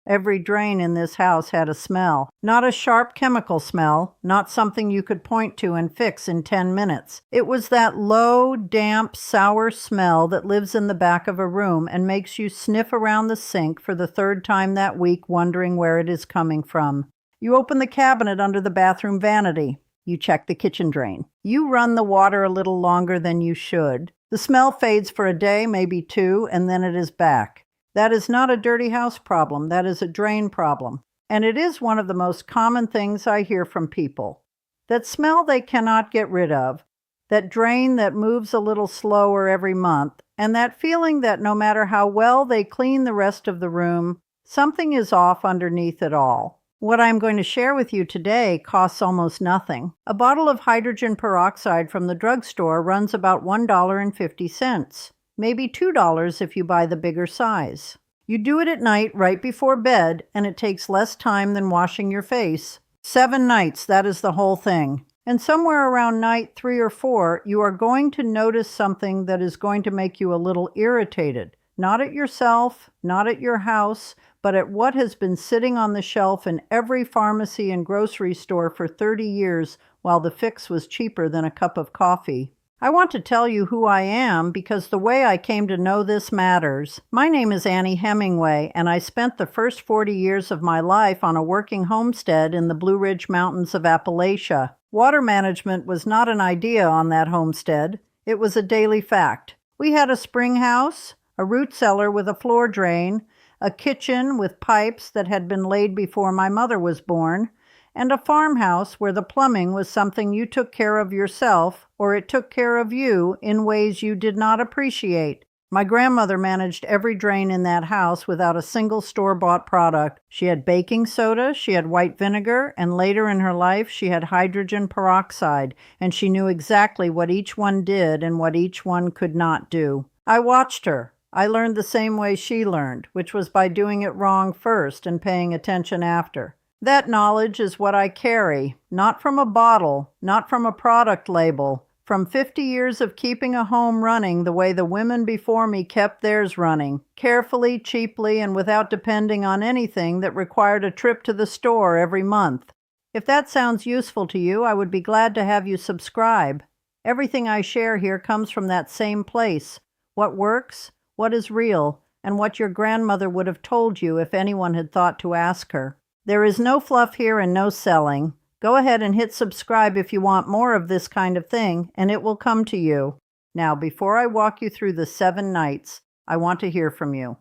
Every drain in this house had a smell. Not a sharp chemical smell, not something you could point to and fix in 10 minutes. It was that low, damp, sour smell that lives in the back of a room and makes you sniff around the sink for the third time that week, wondering where it is coming from. You open the cabinet under the bathroom vanity. You check the kitchen drain. You run the water a little longer than you should. The smell fades for a day, maybe 2, and then it is back. That is not a dirty house problem. That is a drain problem. And it is one of the most common things I hear from people. That smell they cannot get rid of, that drain that moves a little slower every month, and that feeling that no matter how well they clean the rest of the room, something is off underneath it all. What I'm going to share with you today costs almost nothing. A bottle of hydrogen peroxide from the drugstore runs about $1.50. Maybe $2 if you buy the bigger size. You do it at night right before bed, and it takes less time than washing your face. 7 nights, that is the whole thing. And somewhere around night 3 or 4, you are going to notice something that is going to make you a little irritated. Not at yourself, not at your house, but at what has been sitting on the shelf in every pharmacy and grocery store for 30 years while the fix was cheaper than a cup of coffee. I want to tell you who I am because the way I came to know this matters. My name is Annie Hemingway, and I spent the first 40 years of my life on a working homestead in the Blue Ridge Mountains of Appalachia. Water management was not an idea on that homestead. It was a daily fact. We had a spring house, a root cellar with a floor drain, a kitchen with pipes that had been laid before my mother was born, and a farmhouse where the plumbing was something you took care of yourself, or it took care of you in ways you did not appreciate. My grandmother managed every drain in that house without a single store-bought product. She had baking soda, she had white vinegar, and later in her life she had hydrogen peroxide, and she knew exactly what each one did and what each one could not do. I watched her. I learned the same way she learned, which was by doing it wrong first and paying attention after. That knowledge is what I carry, not from a bottle, not from a product label, from 50 years of keeping a home running the way the women before me kept theirs running, carefully, cheaply, and without depending on anything that required a trip to the store every month. If that sounds useful to you, I would be glad to have you subscribe. Everything I share here comes from that same place. What works, what is real, and what your grandmother would have told you if anyone had thought to ask her. There is no fluff here and no selling. Go ahead and hit subscribe if you want more of this kind of thing, and it will come to you. Now, before I walk you through the 7 nights, I want to hear from you.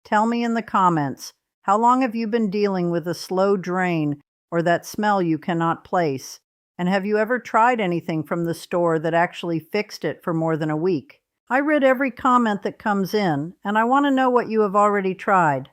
Tell me in the comments, how long have you been dealing with a slow drain or that smell you cannot place? And have you ever tried anything from the store that actually fixed it for more than a week? I read every comment that comes in, and I want to know what you have already tried.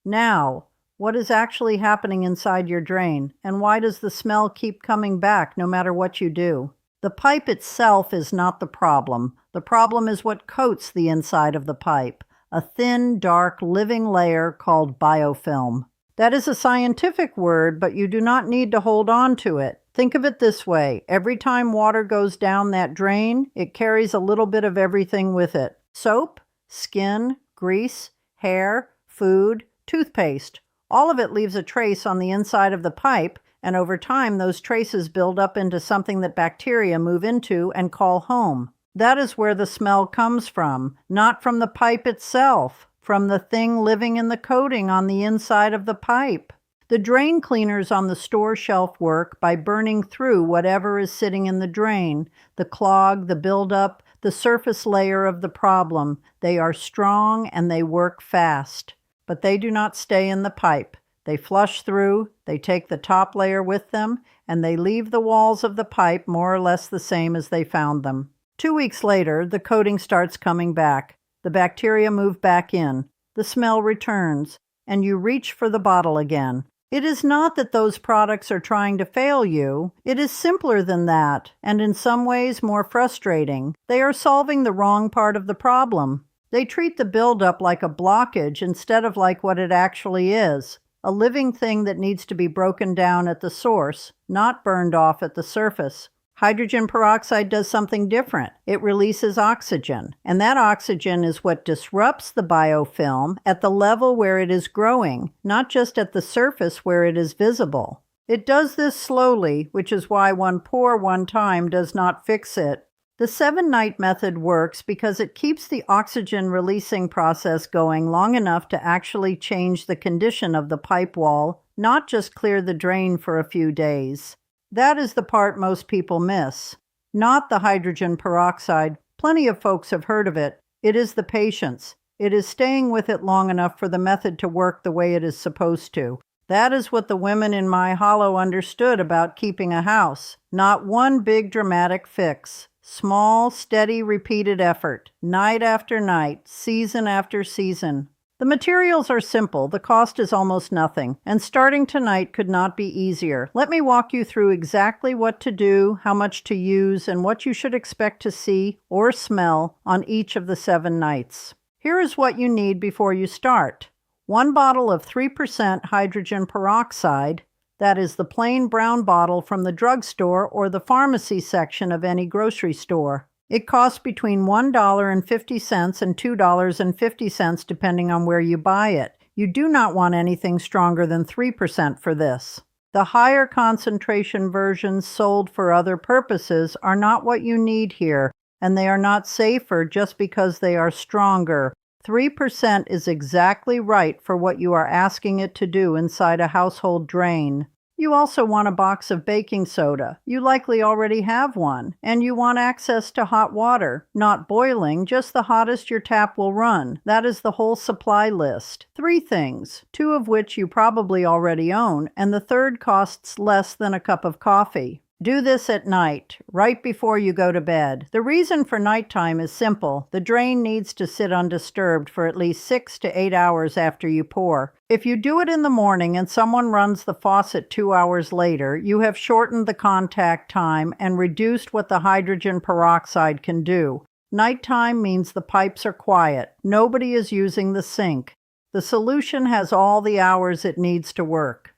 Now, what is actually happening inside your drain, and why does the smell keep coming back no matter what you do? The pipe itself is not the problem. The problem is what coats the inside of the pipe, a thin, dark, living layer called biofilm. That is a scientific word, but you do not need to hold on to it. Think of it this way. Every time water goes down that drain, it carries a little bit of everything with it. Soap, skin, grease, hair, food, toothpaste. All of it leaves a trace on the inside of the pipe, and over time those traces build up into something that bacteria move into and call home. That is where the smell comes from, not from the pipe itself, from the thing living in the coating on the inside of the pipe. The drain cleaners on the store shelf work by burning through whatever is sitting in the drain, the clog, the buildup, the surface layer of the problem. They are strong and they work fast. But they do not stay in the pipe. They flush through, they take the top layer with them, and they leave the walls of the pipe more or less the same as they found them. 2 weeks later, the coating starts coming back. The bacteria move back in. The smell returns, and you reach for the bottle again. It is not that those products are trying to fail you. It is simpler than that, and in some ways more frustrating. They are solving the wrong part of the problem. They treat the buildup like a blockage instead of like what it actually is, a living thing that needs to be broken down at the source, not burned off at the surface. Hydrogen peroxide does something different. It releases oxygen, and that oxygen is what disrupts the biofilm at the level where it is growing, not just at the surface where it is visible. It does this slowly, which is why one pour one time does not fix it. The 7-night method works because it keeps the oxygen releasing process going long enough to actually change the condition of the pipe wall, not just clear the drain for a few days. That is the part most people miss. Not the hydrogen peroxide. Plenty of folks have heard of it. It is the patience. It is staying with it long enough for the method to work the way it is supposed to. That is what the women in my hollow understood about keeping a house. Not one big dramatic fix. Small, steady, repeated effort. Night after night, season after season. The materials are simple, the cost is almost nothing, and starting tonight could not be easier. Let me walk you through exactly what to do, how much to use, and what you should expect to see or smell on each of the 7 nights. Here is what you need before you start. 1 bottle of 3% hydrogen peroxide, that is the plain brown bottle from the drugstore or the pharmacy section of any grocery store. It costs between $1.50 and $2.50 depending on where you buy it. You do not want anything stronger than 3% for this. The higher concentration versions sold for other purposes are not what you need here, and they are not safer just because they are stronger. 3% is exactly right for what you are asking it to do inside a household drain. You also want a box of baking soda. You likely already have one. And you want access to hot water. Not boiling, just the hottest your tap will run. That is the whole supply list. 3 things, 2 of which you probably already own, and the third costs less than a cup of coffee. Do this at night, right before you go to bed. The reason for nighttime is simple. The drain needs to sit undisturbed for at least 6 to 8 hours after you pour. If you do it in the morning and someone runs the faucet 2 hours later, you have shortened the contact time and reduced what the hydrogen peroxide can do. Nighttime means the pipes are quiet. Nobody is using the sink. The solution has all the hours it needs to work.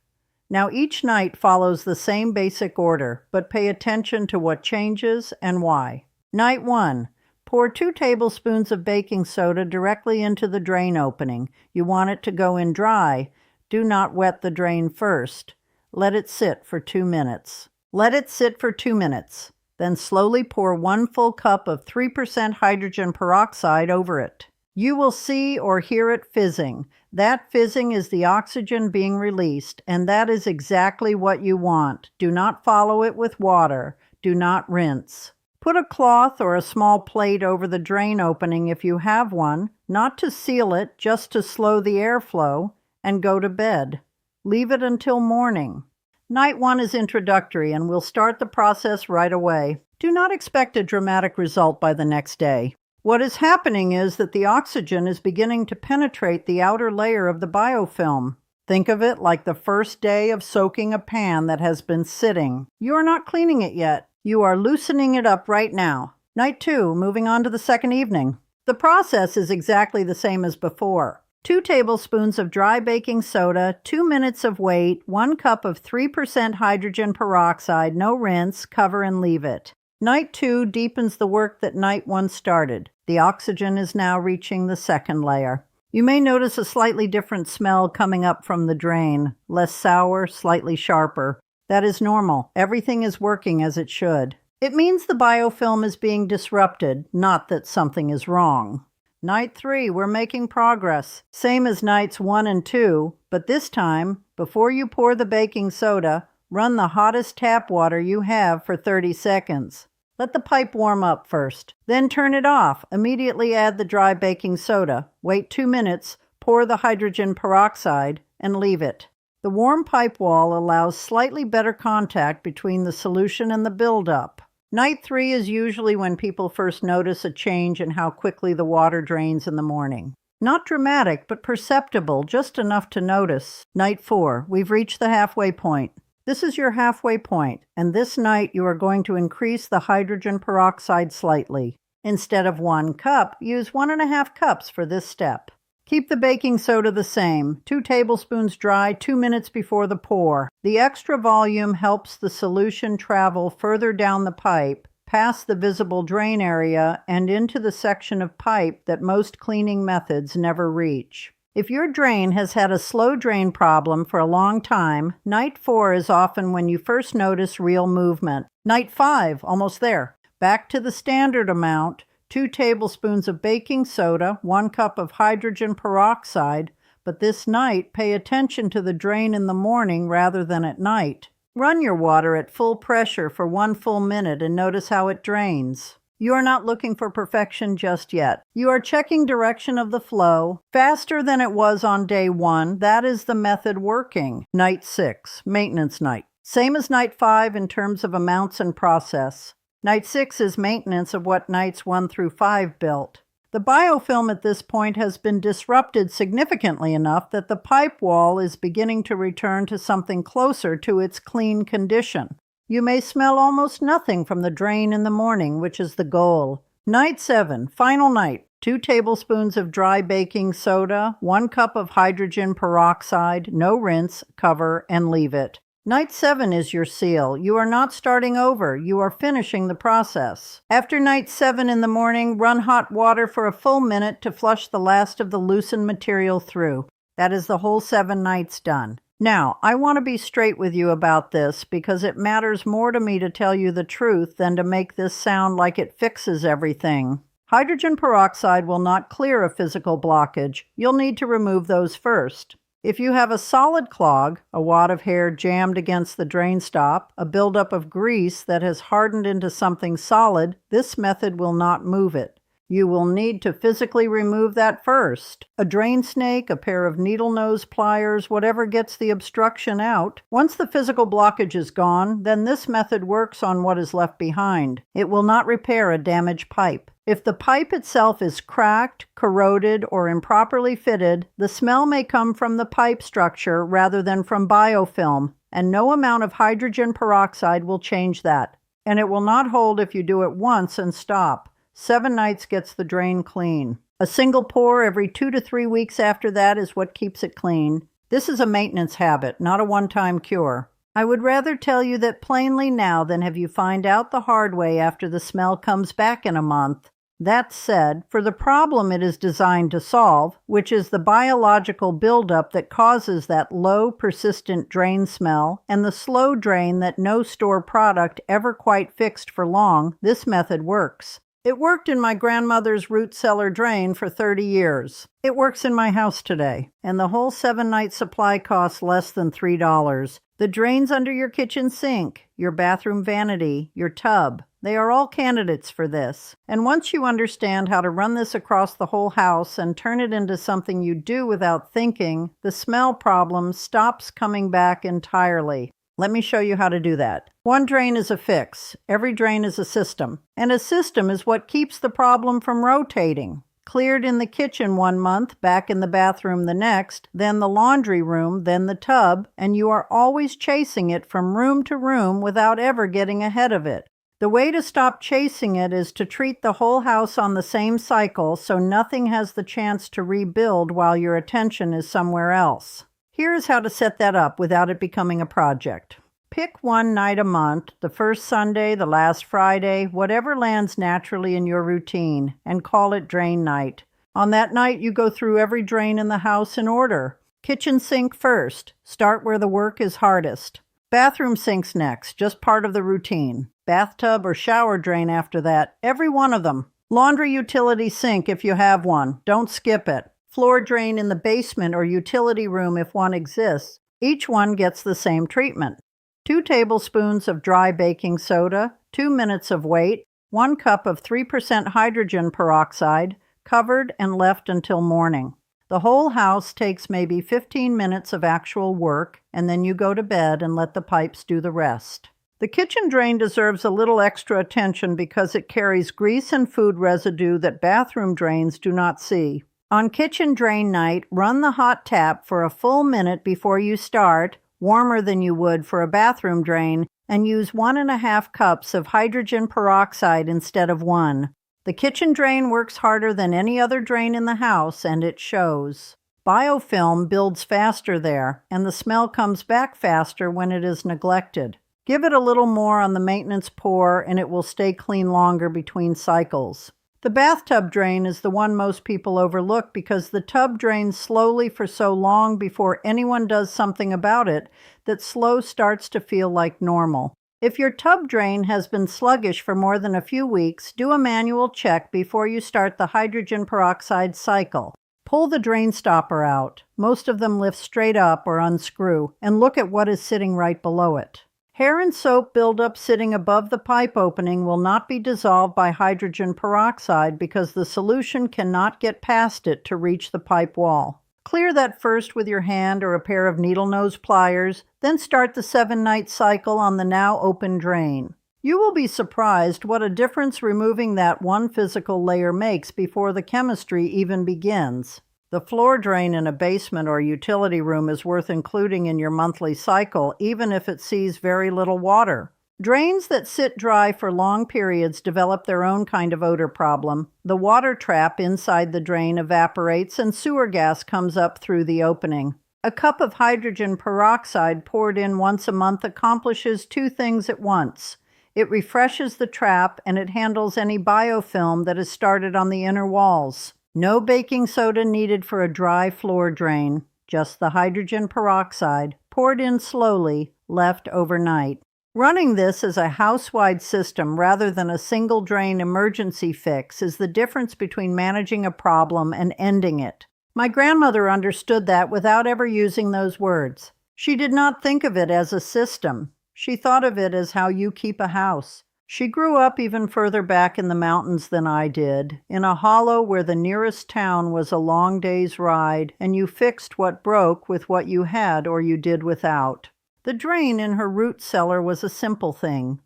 Now each night follows the same basic order, but pay attention to what changes and why. Night 1. Pour 2 tablespoons of baking soda directly into the drain opening. You want it to go in dry. Do not wet the drain first. Let it sit for 2 minutes. Let it sit for 2 minutes. Then slowly pour 1 full cup of 3% hydrogen peroxide over it. You will see or hear it fizzing. That fizzing is the oxygen being released, and that is exactly what you want. Do not follow it with water. Do not rinse. Put a cloth or a small plate over the drain opening if you have one, not to seal it, just to slow the airflow, and go to bed. Leave it until morning. Night 1 is introductory, and we'll start the process right away. Do not expect a dramatic result by the next day. What is happening is that the oxygen is beginning to penetrate the outer layer of the biofilm. Think of it like the first day of soaking a pan that has been sitting. You are not cleaning it yet. You are loosening it up right now. Night 2, moving on to the second evening. The process is exactly the same as before. 2 tablespoons of dry baking soda, 2 minutes of wait, 1 cup of 3% hydrogen peroxide, no rinse, cover and leave it. Night 2 deepens the work that night 1 started. The oxygen is now reaching the second layer. You may notice a slightly different smell coming up from the drain, less sour, slightly sharper. That is normal. Everything is working as it should. It means the biofilm is being disrupted, not that something is wrong. Night 3, we're making progress. Same as nights 1 and 2, but this time, before you pour the baking soda, run the hottest tap water you have for 30 seconds. Let the pipe warm up first. Then turn it off. Immediately add the dry baking soda. Wait 2 minutes, pour the hydrogen peroxide, and leave it. The warm pipe wall allows slightly better contact between the solution and the buildup. Night 3 is usually when people first notice a change in how quickly the water drains in the morning. Not dramatic, but perceptible, just enough to notice. Night 4, we've reached the halfway point. This is your halfway point, and this night you are going to increase the hydrogen peroxide slightly. Instead of 1 cup, use 1.5 cups for this step. Keep the baking soda the same, 2 tablespoons dry 2 minutes before the pour. The extra volume helps the solution travel further down the pipe, past the visible drain area, and into the section of pipe that most cleaning methods never reach. If your drain has had a slow drain problem for a long time, night 4 is often when you first notice real movement. Night 5, almost there. Back to the standard amount, 2 tablespoons of baking soda, 1 cup of hydrogen peroxide, but this night pay attention to the drain in the morning rather than at night. Run your water at full pressure for 1 full minute and notice how it drains. You are not looking for perfection just yet. You are checking direction of the flow faster than it was on day 1. That is the method working. Night 6, maintenance night. Same as night 5 in terms of amounts and process. Night 6 is maintenance of what nights 1 through 5 built. The biofilm at this point has been disrupted significantly enough that the pipe wall is beginning to return to something closer to its clean condition. You may smell almost nothing from the drain in the morning, which is the goal. Night 7, final night. 2 tablespoons of dry baking soda, 1 cup of hydrogen peroxide, no rinse, cover, and leave it. Night 7 is your seal. You are not starting over. You are finishing the process. After night 7 in the morning, run hot water for a full minute to flush the last of the loosened material through. That is the whole 7 nights done. Now, I want to be straight with you about this because it matters more to me to tell you the truth than to make this sound like it fixes everything. Hydrogen peroxide will not clear a physical blockage. You'll need to remove those first. If you have a solid clog, a wad of hair jammed against the drain stop, a buildup of grease that has hardened into something solid, this method will not move it. You will need to physically remove that first. A drain snake, a pair of needle nose pliers, whatever gets the obstruction out. Once the physical blockage is gone, then this method works on what is left behind. It will not repair a damaged pipe. If the pipe itself is cracked, corroded, or improperly fitted, the smell may come from the pipe structure rather than from biofilm, and no amount of hydrogen peroxide will change that. And it will not hold if you do it once and stop. 7 nights gets the drain clean. A single pour every 2 to 3 weeks after that is what keeps it clean. This is a maintenance habit, not a one-time cure. I would rather tell you that plainly now than have you find out the hard way after the smell comes back in a month. That said, for the problem it is designed to solve, which is the biological buildup that causes that low, persistent drain smell and the slow drain that no store product ever quite fixed for long, this method works. It worked in my grandmother's root cellar drain for 30 years. It works in my house today, and the whole 7-night supply costs less than $3. The drains under your kitchen sink, your bathroom vanity, your tub, they are all candidates for this. And once you understand how to run this across the whole house and turn it into something you do without thinking, the smell problem stops coming back entirely. Let me show you how to do that. One drain is a fix. Every drain is a system. And a system is what keeps the problem from rotating. Cleared in the kitchen 1 month, back in the bathroom the next, then the laundry room, then the tub, and you are always chasing it from room to room without ever getting ahead of it. The way to stop chasing it is to treat the whole house on the same cycle so nothing has the chance to rebuild while your attention is somewhere else. Here is how to set that up without it becoming a project. Pick one night a month, the first Sunday, the last Friday, whatever lands naturally in your routine, and call it drain night. On that night, you go through every drain in the house in order. Kitchen sink first. Start where the work is hardest. Bathroom sinks next, just part of the routine. Bathtub or shower drain after that, every one of them. Laundry utility sink if you have one. Don't skip it. Floor drain in the basement or utility room if one exists. Each one gets the same treatment. 2 tablespoons of dry baking soda, 2 minutes of wait, 1 cup of 3% hydrogen peroxide, covered and left until morning. The whole house takes maybe 15 minutes of actual work, and then you go to bed and let the pipes do the rest. The kitchen drain deserves a little extra attention because it carries grease and food residue that bathroom drains do not see. On kitchen drain night, run the hot tap for a full minute before you start, warmer than you would for a bathroom drain, and use 1.5 cups of hydrogen peroxide instead of 1. The kitchen drain works harder than any other drain in the house, and it shows. Biofilm builds faster there, and the smell comes back faster when it is neglected. Give it a little more on the maintenance pour, and it will stay clean longer between cycles. The bathtub drain is the one most people overlook because the tub drains slowly for so long before anyone does something about it that slow starts to feel like normal. If your tub drain has been sluggish for more than a few weeks, do a manual check before you start the hydrogen peroxide cycle. Pull the drain stopper out. Most of them lift straight up or unscrew, and look at what is sitting right below it. Hair and soap buildup sitting above the pipe opening will not be dissolved by hydrogen peroxide because the solution cannot get past it to reach the pipe wall. Clear that first with your hand or a pair of needle-nose pliers, then start the 7-night cycle on the now open drain. You will be surprised what a difference removing that one physical layer makes before the chemistry even begins. The floor drain in a basement or utility room is worth including in your monthly cycle, even if it sees very little water. Drains that sit dry for long periods develop their own kind of odor problem. The water trap inside the drain evaporates and sewer gas comes up through the opening. A cup of hydrogen peroxide poured in once a month accomplishes two things at once. It refreshes the trap and it handles any biofilm that is started on the inner walls. No baking soda needed for a dry floor drain, just the hydrogen peroxide, poured in slowly, left overnight. Running this as a house-wide system rather than a single drain emergency fix is the difference between managing a problem and ending it. My grandmother understood that without ever using those words. She did not think of it as a system. She thought of it as how you keep a house. She grew up even further back in the mountains than I did, in a hollow where the nearest town was a long day's ride, and you fixed what broke with what you had or you did without. The drain in her root cellar was a simple thing.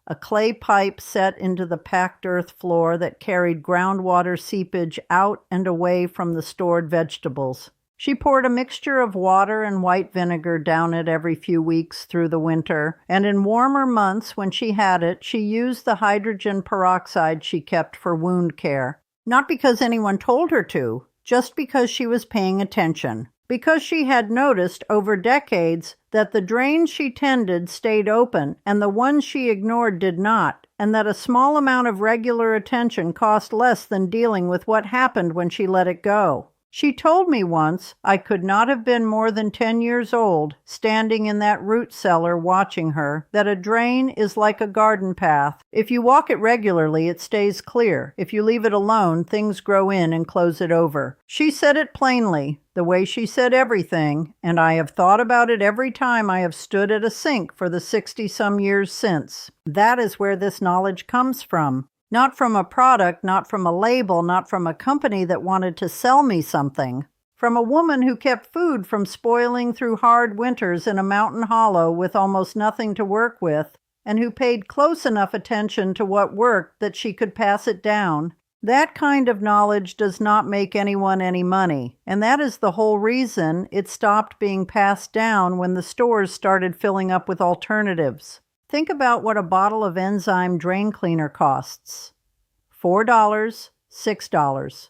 A clay pipe set into the packed earth floor that carried groundwater seepage out and away from the stored vegetables. She poured a mixture of water and white vinegar down it every few weeks through the winter, and in warmer months when she had it, she used the hydrogen peroxide she kept for wound care. Not because anyone told her to, just because she was paying attention. Because she had noticed over decades that the drains she tended stayed open and the ones she ignored did not, and that a small amount of regular attention cost less than dealing with what happened when she let it go. She told me once I could not have been more than 10 years old, standing in that root cellar watching her, that a drain is like a garden path. If you walk it regularly, it stays clear. If you leave it alone, things grow in and close it over. She said it plainly, the way she said everything, and I have thought about it every time I have stood at a sink for the 60-some years since. That is where this knowledge comes from. Not from a product, not from a label, not from a company that wanted to sell me something. From a woman who kept food from spoiling through hard winters in a mountain hollow with almost nothing to work with, and who paid close enough attention to what worked that she could pass it down. That kind of knowledge does not make anyone any money, and that is the whole reason it stopped being passed down when the stores started filling up with alternatives. Think about what a bottle of enzyme drain cleaner costs. $4, $6.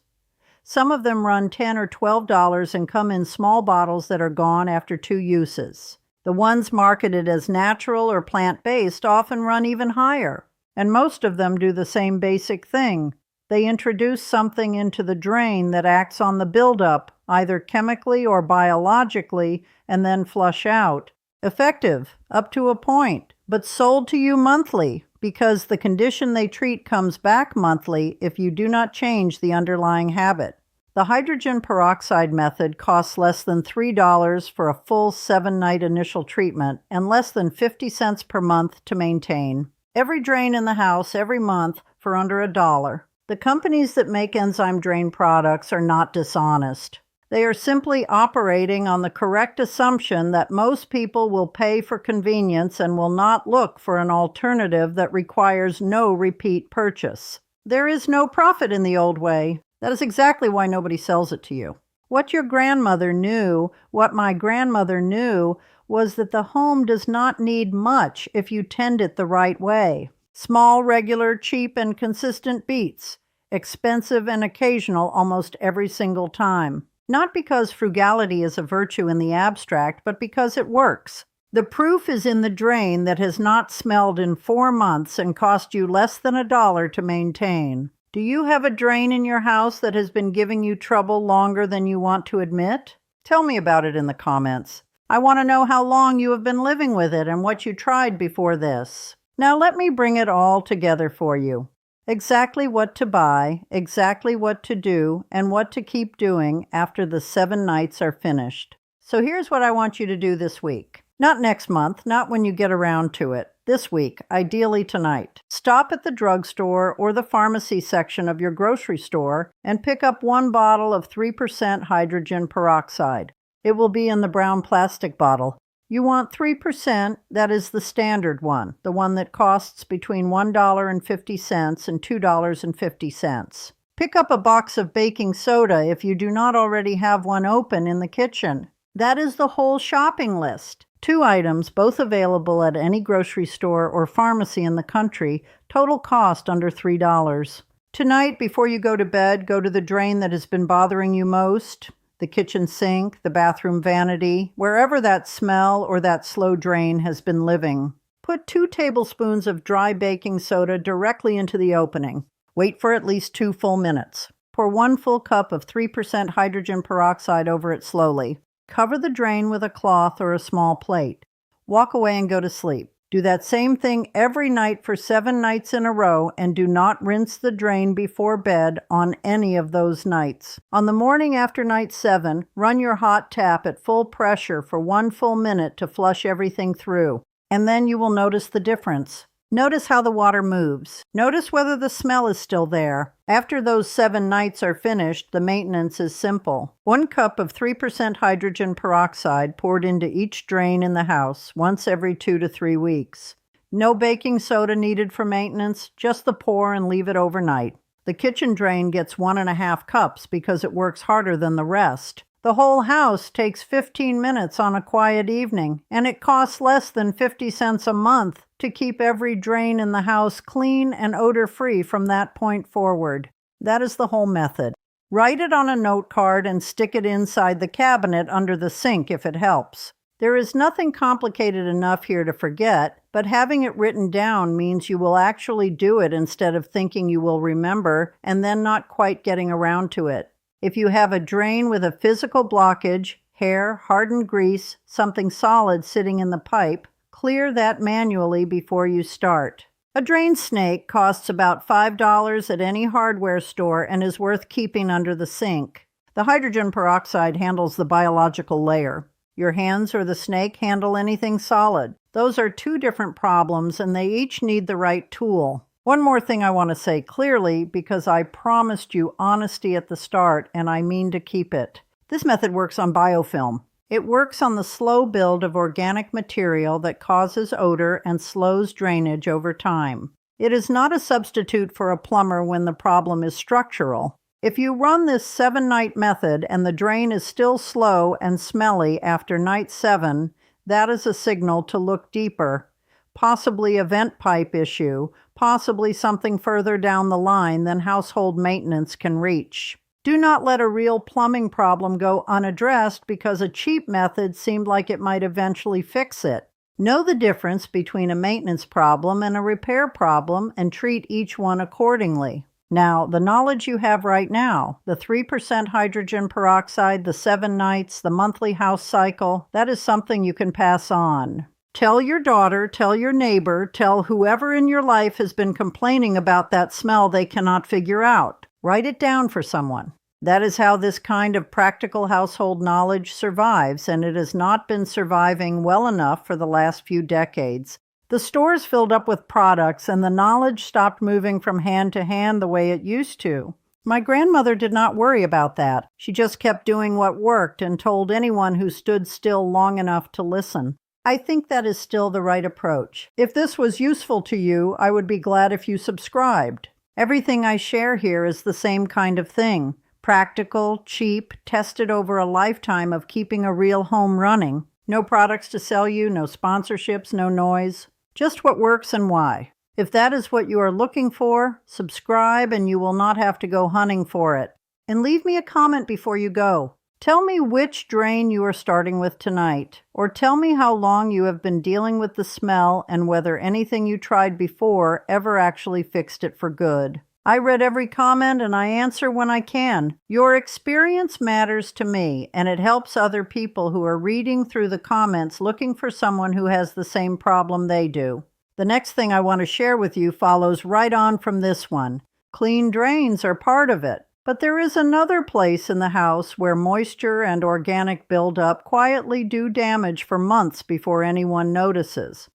Some of them run $10 or $12 and come in small bottles that are gone after 2 uses. The ones marketed as natural or plant-based often run even higher, and most of them do the same basic thing. They introduce something into the drain that acts on the buildup, either chemically or biologically, and then flush out. Effective, up to a point, but sold to you monthly because the condition they treat comes back monthly if you do not change the underlying habit. The hydrogen peroxide method costs less than $3 for a full 7-night initial treatment and less than 50 cents per month to maintain. Every drain in the house every month for under $1. The companies that make enzyme drain products are not dishonest. They are simply operating on the correct assumption that most people will pay for convenience and will not look for an alternative that requires no repeat purchase. There is no profit in the old way. That is exactly why nobody sells it to you. What your grandmother knew, what my grandmother knew, was that the home does not need much if you tend it the right way. Small, regular, cheap, and consistent beats. expensive and occasional almost every single time. Not because frugality is a virtue in the abstract, but because it works. The proof is in the drain that has not smelled in 4 months and cost you less than $1 to maintain. Do you have a drain in your house that has been giving you trouble longer than you want to admit? Tell me about it in the comments. I want to know how long you have been living with it and what you tried before this. Now let me bring it all together for you. Exactly what to buy, exactly what to do, and what to keep doing after the 7 nights are finished. So here's what I want you to do this week. Not next month, not when you get around to it. This week, ideally tonight. Stop at the drugstore or the pharmacy section of your grocery store and pick up 1 bottle of 3% hydrogen peroxide. It will be in the brown plastic bottle. You want 3%, that is the standard one, the one that costs between $1.50 and $2.50. Pick up a box of baking soda if you do not already have one open in the kitchen. That is the whole shopping list. 2 items, both available at any grocery store or pharmacy in the country, total cost under $3. Tonight, before you go to bed, go to the drain that has been bothering you most, the kitchen sink, the bathroom vanity, wherever that smell or that slow drain has been living. Put 2 tablespoons of dry baking soda directly into the opening. Wait for at least 2 full minutes. Pour 1 full cup of 3% hydrogen peroxide over it slowly. Cover the drain with a cloth or a small plate. Walk away and go to sleep. Do that same thing every night for 7 nights in a row and do not rinse the drain before bed on any of those nights. On the morning after night 7, run your hot tap at full pressure for 1 full minute to flush everything through, and then you will notice the difference. Notice how the water moves. Notice whether the smell is still there. After those 7 nights are finished, the maintenance is simple. 1 cup of 3% hydrogen peroxide poured into each drain in the house once every 2 to 3 weeks. No baking soda needed for maintenance, just the pour and leave it overnight. The kitchen drain gets 1.5 cups because it works harder than the rest. The whole house takes 15 minutes on a quiet evening, and it costs less than 50 cents a month to keep every drain in the house clean and odor-free from that point forward. That is the whole method. Write it on a note card and stick it inside the cabinet under the sink if it helps. There is nothing complicated enough here to forget, but having it written down means you will actually do it instead of thinking you will remember and then not quite getting around to it. If you have a drain with a physical blockage, hair, hardened grease, something solid sitting in the pipe, clear that manually before you start. A drain snake costs about $5 at any hardware store and is worth keeping under the sink. The hydrogen peroxide handles the biological layer. Your hands or the snake handle anything solid. Those are 2 different problems and they each need the right tool. One more thing I want to say clearly because I promised you honesty at the start and I mean to keep it. This method works on biofilm. It works on the slow build of organic material that causes odor and slows drainage over time. It is not a substitute for a plumber when the problem is structural. If you run this 7-night method and the drain is still slow and smelly after night 7, that is a signal to look deeper. Possibly a vent pipe issue, possibly something further down the line than household maintenance can reach. Do not let a real plumbing problem go unaddressed because a cheap method seemed like it might eventually fix it. Know the difference between a maintenance problem and a repair problem and treat each one accordingly. Now, the knowledge you have right now, the 3% hydrogen peroxide, the 7 nights, the monthly house cycle, that is something you can pass on. Tell your daughter, tell your neighbor, tell whoever in your life has been complaining about that smell they cannot figure out. Write it down for someone. That is how this kind of practical household knowledge survives, and it has not been surviving well enough for the last few decades. The stores filled up with products, and the knowledge stopped moving from hand to hand the way it used to. My grandmother did not worry about that. She just kept doing what worked and told anyone who stood still long enough to listen. I think that is still the right approach. If this was useful to you, I would be glad if you subscribed. Everything I share here is the same kind of thing. Practical, cheap, tested over a lifetime of keeping a real home running. No products to sell you, no sponsorships, no noise. Just what works and why. If that is what you are looking for, subscribe and you will not have to go hunting for it. And leave me a comment before you go. Tell me which drain you are starting with tonight, or tell me how long you have been dealing with the smell and whether anything you tried before ever actually fixed it for good. I read every comment and I answer when I can. Your experience matters to me, and it helps other people who are reading through the comments looking for someone who has the same problem they do. The next thing I want to share with you follows right on from this one. Clean drains are part of it, but there is another place in the house where moisture and organic buildup quietly do damage for months before anyone notices.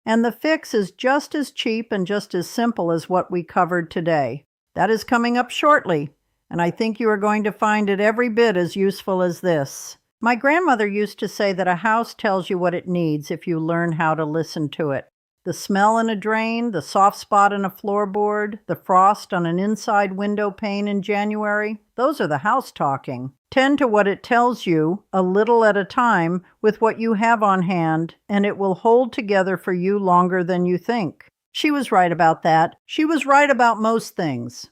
And the fix is just as cheap and just as simple as what we covered today. That is coming up shortly, and I think you are going to find it every bit as useful as this. My grandmother used to say that a house tells you what it needs if you learn how to listen to it. The smell in a drain, the soft spot in a floorboard, the frost on an inside window pane in January, those are the house talking. Tend to what it tells you, a little at a time, with what you have on hand, and it will hold together for you longer than you think. She was right about that. She was right about most things.